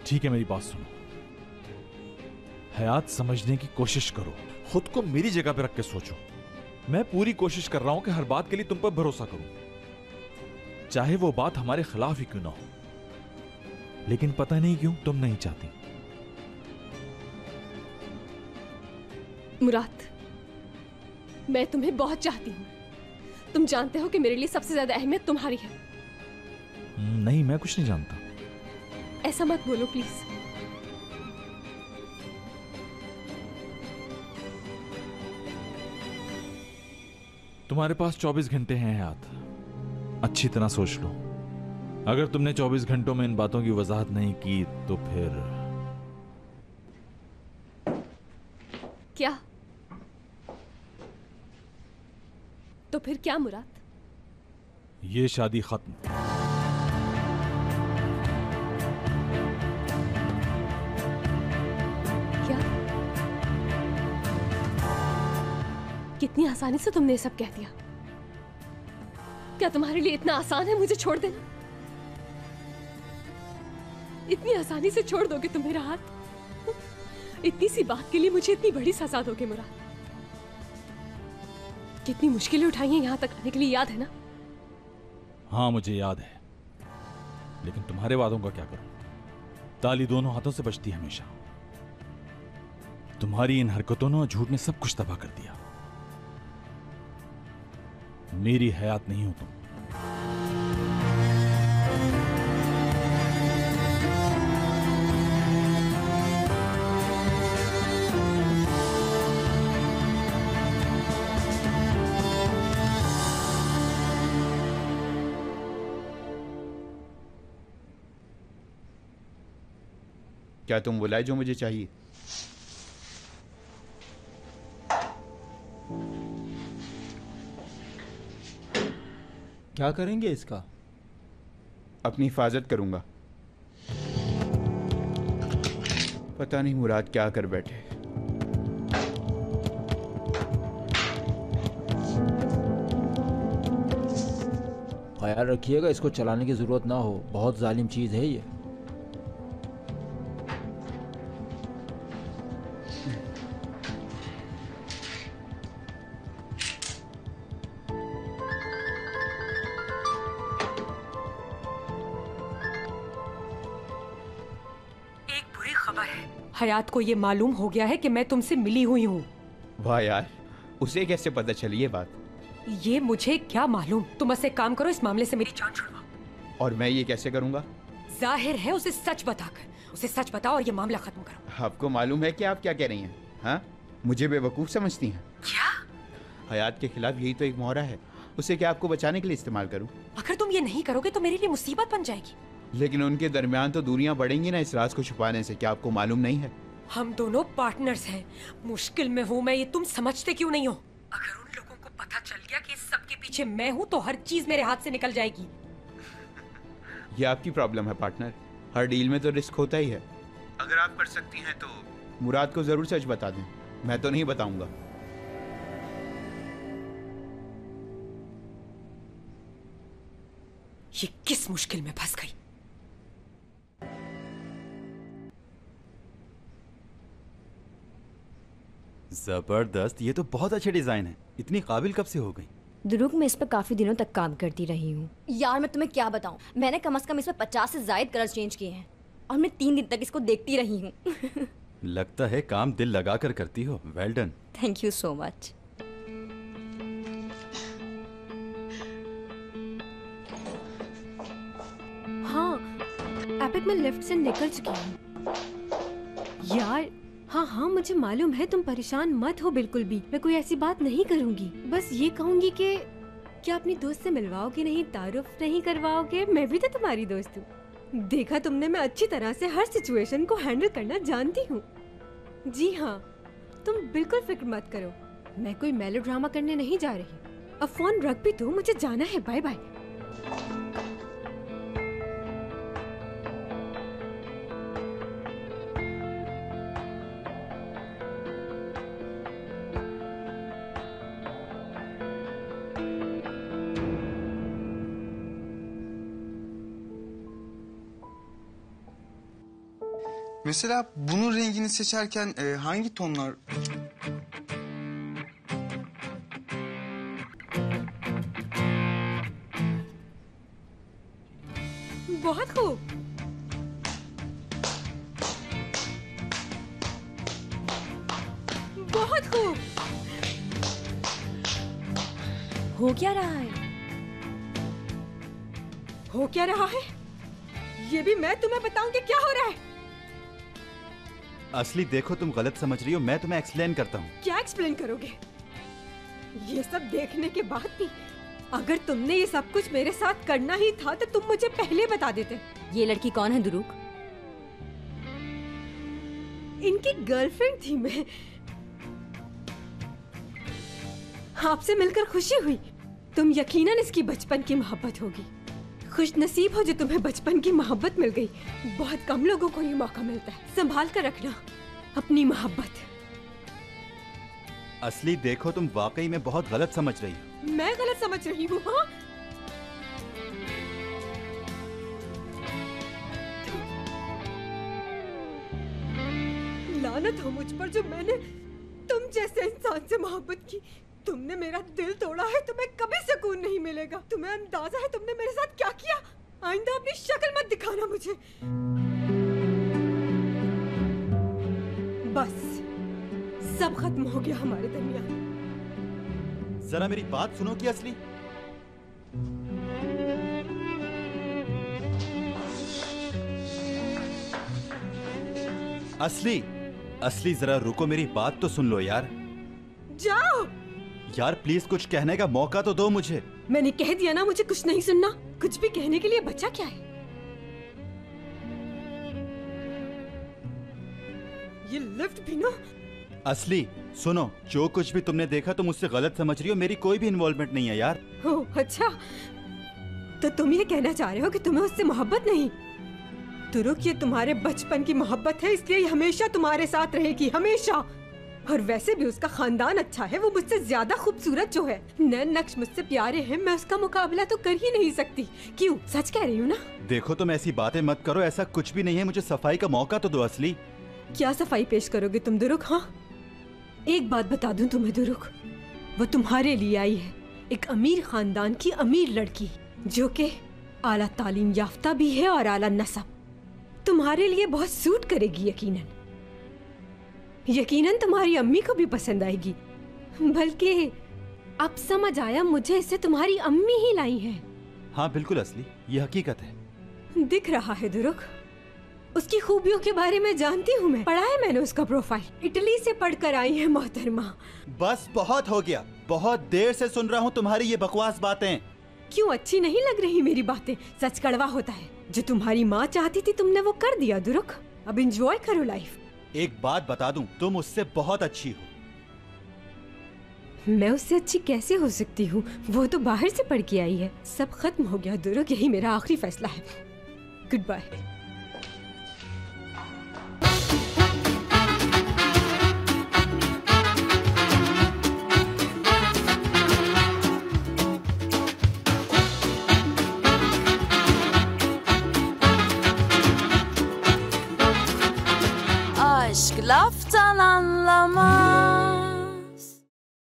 ठीक है, मेरी बात सुनो। हयात, समझने की कोशिश करो, खुद को मेरी जगह पे रख के सोचो। मैं पूरी कोशिश कर रहा हूं कि हर बात के लिए तुम पर भरोसा करूं, चाहे वो बात हमारे खिलाफ ही क्यों ना हो। लेकिन पता नहीं क्यों तुम नहीं चाहती। मुराद, मैं तुम्हें बहुत चाहती हूँ। तुम जानते हो कि मेरे लिए सबसे ज्यादा अहमियत तुम्हारी है। नहीं, मैं कुछ नहीं जानता। ऐसा मत बोलो प्लीज। तुम्हारे पास 24 घंटे हैं हयात, अच्छी तरह सोच लो। अगर तुमने 24 घंटों में इन बातों की वजाहत नहीं की तो फिर क्या? तो फिर क्या मुराद? ये शादी खत्म। क्या? कितनी आसानी से तुमने ये सब कह दिया। क्या तुम्हारे लिए इतना आसान है मुझे छोड़ देना? इतनी आसानी से छोड़ दोगे तुम मेरा हाथ? इतनी सी बात के लिए मुझे इतनी बड़ी सजा दोगे मुराद? कितनी मुश्किलें उठाई हैं यहां तक आने के लिए, याद है ना? हाँ, मुझे याद है, लेकिन तुम्हारे वादों का क्या करूं? ताली दोनों हाथों से बजती है हमेशा। तुम्हारी इन हरकतों ने और झूठ ने सब कुछ तबाह कर दिया। मेरी हयात नहीं हो तुम। क्या तुम वो लाए जो मुझे चाहिए? क्या करेंगे इसका? अपनी हिफाजत करूंगा। पता नहीं मुराद क्या कर बैठे। ख्याल रखिएगा इसको चलाने की जरूरत ना हो, बहुत जालिम चीज है ये। हयात को ये मालूम हो गया है कि मैं तुमसे मिली हुई हूँ। वाह यार, उसे कैसे पता चली ये बात? ये मुझे क्या मालूम। तुम बस एक काम करो, इस मामले से मेरी जान छुड़वाओ। और मैं ये कैसे करूंगा? जाहिर है उसे सच बताकर। उसे सच बताओ और ये मामला खत्म करो। आपको मालूम है कि आप क्या कह रही हैं? हाँ, मुझे बेवकूफ समझती हैं? क्या? हयात के खिलाफ यही तो एक मोहरा है, उसे क्या आपको बचाने के लिए इस्तेमाल करूं? अगर तुम ये नहीं करोगे तो मेरे लिए मुसीबत बन जाएगी। लेकिन उनके दरमियान तो दूरियां बढ़ेंगी ना इस राज को छुपाने से, क्या आपको मालूम नहीं है? हम दोनों पार्टनर्स हैं। मुश्किल में हूँ मैं, ये तुम समझते क्यों नहीं हो? अगर उन लोगों को पता चल गया कि इस सब के पीछे मैं हूँ तो हर चीज मेरे हाथ से निकल जाएगी। ये आपकी प्रॉब्लम है पार्टनर, हर डील में तो रिस्क होता ही है। अगर आप कर सकती हैं तो मुराद को जरूर सच बता दें, मैं तो नहीं बताऊंगा। ये किस मुश्किल में फंस गई? जबरदस्त, ये तो बहुत अच्छे डिजाइन है। इतनी काबिल कब से हो गई? दुरुक, मैं इस पर काफी दिनों तक काम करती रही हूँ। यार मैं तुम्हें क्या बताऊँ, मैंने कम से कम इस पर 50 से ज्यादा कलर चेंज किए हैं और मैं 3 दिन तक इसको देखती रही हूँ। लगता है काम दिल लगा कर करती हो। Well done. Thank you so much. हाँ, एपिक में लिफ्ट से निकल चुकी हूँ। यार हाँ, मुझे मालूम है, तुम परेशान मत हो बिल्कुल भी। मैं कोई ऐसी बात नहीं करूँगी। बस ये कहूँगी कि क्या अपनी दोस्त से मिलवाओगे नहीं, तारुफ नहीं करवाओगे? मैं भी तो तुम्हारी दोस्त हूँ। देखा तुमने, मैं अच्छी तरह से हर सिचुएशन को हैंडल करना जानती हूँ। जी हाँ, तुम बिल्कुल फिक्र मत करो, मैं कोई मेलोड्रामा करने नहीं जा रही। अब फोन रख भी दो, मुझे जाना है। Bye bye. Mesela bunun rengini seçerken hangi tonlar... बहुत खूब। बहुत खूब। हो क्या रहा है? हो क्या रहा है? ये भी मैं तुम्हें बताऊं कि क्या हो रहा है? असली देखो तुम गलत समझ रही हो, मैं तुम्हें एक्सप्लेन करता हूँ। क्या एक्सप्लेन करोगे? ये सब देखने के बाद भी अगर तुमने ये सब कुछ मेरे साथ करना ही था तो तुम मुझे पहले बता देते। ये लड़की कौन है दुरुक? इनकी गर्लफ्रेंड थी मैं। आपसे मिलकर खुशी हुई। तुम यकीनन इसकी बचपन की मोहब्बत होगी। खुश नसीब हो जो तुम्हें बचपन की मोहब्बत मिल गई। बहुत कम लोगों को ये मौका मिलता है। संभाल कर रखना अपनी मोहब्बत। असली देखो तुम वाकई में बहुत गलत समझ रही हो। मैं गलत समझ रही हूँ? हाँ, लानत हो मुझ पर जो मैंने तुम जैसे इंसान से मोहब्बत की। तुमने मेरा दिल तोड़ा है, तुम्हें कभी सुकून नहीं मिलेगा। तुम्हें अंदाजा है तुमने मेरे साथ क्या किया? आइंदा अपनी शक्ल मत दिखाना मुझे। बस सब खत्म हो गया हमारे दरमियान। जरा मेरी बात सुनो कि असली। असली असली जरा रुको, मेरी बात तो सुन लो यार। जाओ यार प्लीज कुछ कहने का मौका तो दो मुझे। मैंने कह दिया ना, मुझे कुछ नहीं सुनना। कुछ भी कहने के लिए बचा क्या है? ये लिफ्ट भी ना। असली सुनो, जो कुछ भी तुमने देखा तुम मुझसे गलत समझ रही हो। मेरी कोई भी इन्वॉल्वमेंट नहीं है यार। ओह अच्छा, तो तुम ये कहना चाह रहे हो कि तुम्हें उससे मोहब्बत नहीं? तुरुक, ये तुम्हारे बचपन की मोहब्बत है, इसलिए ये हमेशा तुम्हारे साथ रहेगी, हमेशा। और वैसे भी उसका खानदान अच्छा है। वो मुझसे ज्यादा खूबसूरत जो है, नैन नक्श मुझसे प्यारे हैं। मैं उसका मुकाबला तो कर ही नहीं सकती। क्यों? सच कह रही हूँ ना? देखो तुम ऐसी बातें मत करो, ऐसा कुछ भी नहीं है। मुझे सफाई का मौका तो दो असली। क्या सफाई पेश करोगे तुम दुरुक? हाँ, एक बात बता दूं तुम्हें दुरुक, वो तुम्हारे लिए आई है। एक अमीर खानदान की अमीर लड़की जो कि आला तालीम याफ्ता भी है और आला नसब। तुम्हारे लिए बहुत सूट करेगी यकीनन। यकीनन तुम्हारी अम्मी को भी पसंद आएगी। बल्कि अब समझ आया मुझे, इसे तुम्हारी अम्मी ही लाई है। हाँ बिल्कुल असली, ये हकीकत है। दिख रहा है दुरुक, उसकी खूबियों के बारे में जानती हूँ मैं। पढ़ा है मैंने उसका प्रोफाइल। इटली से पढ़कर आई है मोहतरमा। बस बहुत हो गया, बहुत देर से सुन रहा हूँ तुम्हारी ये बकवास बातें। क्यों अच्छी नहीं लग रही मेरी बातें? सच कड़वा होता है। जो तुम्हारी माँ चाहती थी तुमने वो कर दिया दुरुक। अब एंजॉय करो लाइफ। एक बात बता दूं, तुम उससे बहुत अच्छी हो। मैं उससे अच्छी कैसे हो सकती हूँ? वो तो बाहर से पढ़ के आई है। सब खत्म हो गया दुरुक, यही मेरा आखिरी फैसला है। Good bye.